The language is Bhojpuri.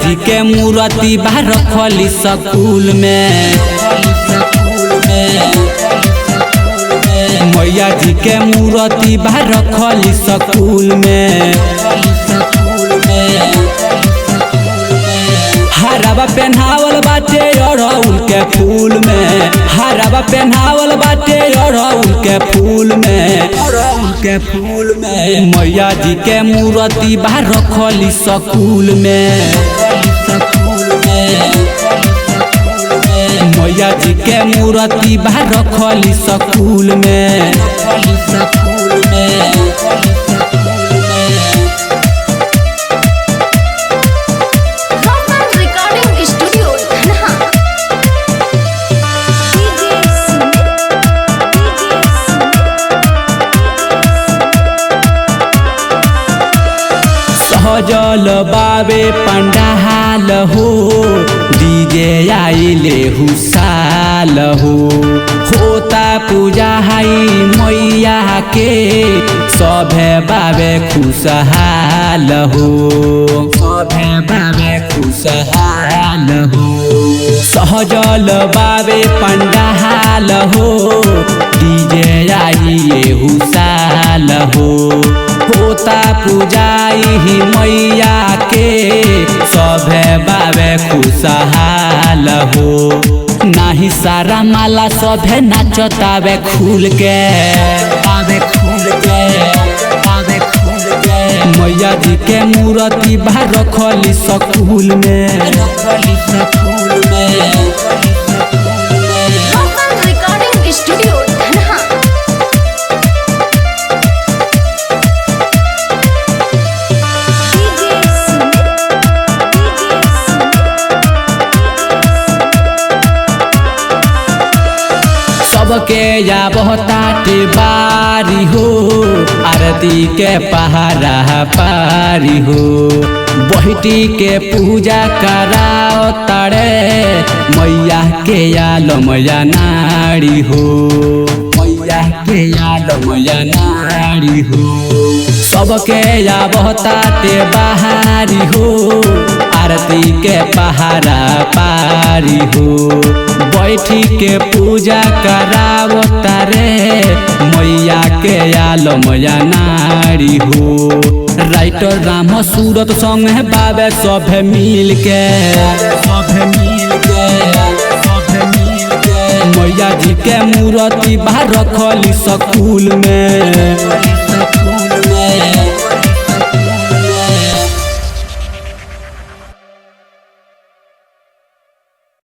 जी के मूर्ति बा रखली स्कूल में। मैया जी के मूर्ति बा रखली स्कूल में। हराबा पहनावल बाटे अड़हुल के फूल में। हराबा पहनावल बाटे अड़हुल के फूल में। अड़हुल के फूल में मैया जी के मूर्ति बा रखली स्कूल में। मैया जी के मूर्ति बा रखली स्कूल में। सजल बाबे पंडाल हो, डीजे आइले हुसाल हो। होता पूजा हाई मैया के, सभे बाबे खुशहाल हो। सभे बाबे खुशहाल हो। सहजल बाबे पंडाल हो, डीजे आइले हुसाल हो। होता पूजाई ही मैया के, सभे बाबे खुशहाल हो। नाही सारा माला सभे नाचतावे खुल के। आवे खुल के, आवे खुल के। मैया जी के मूर्ति बा रखली स्कूल में। रखली स्कूल में। सबके या बहुताटे बारी हो, आरती के पहाड़ा पारी हो। बहिटी के पूजा कराओ तारे, मैया के आलमया नारी हो। मैया के आलमया नारी हो। सबके या बहुताटे बाहरी हो, आरती के पहाड़ा पारी हो। बैठी के पूजा करावो तारे, मैया के आलमया नारी हो। राइटर राम सूरत संग बाबे सभे मिल के। सभे मिल के, सभे मिल के। मैया जी के मूर्ति बा रखली स्कूल में।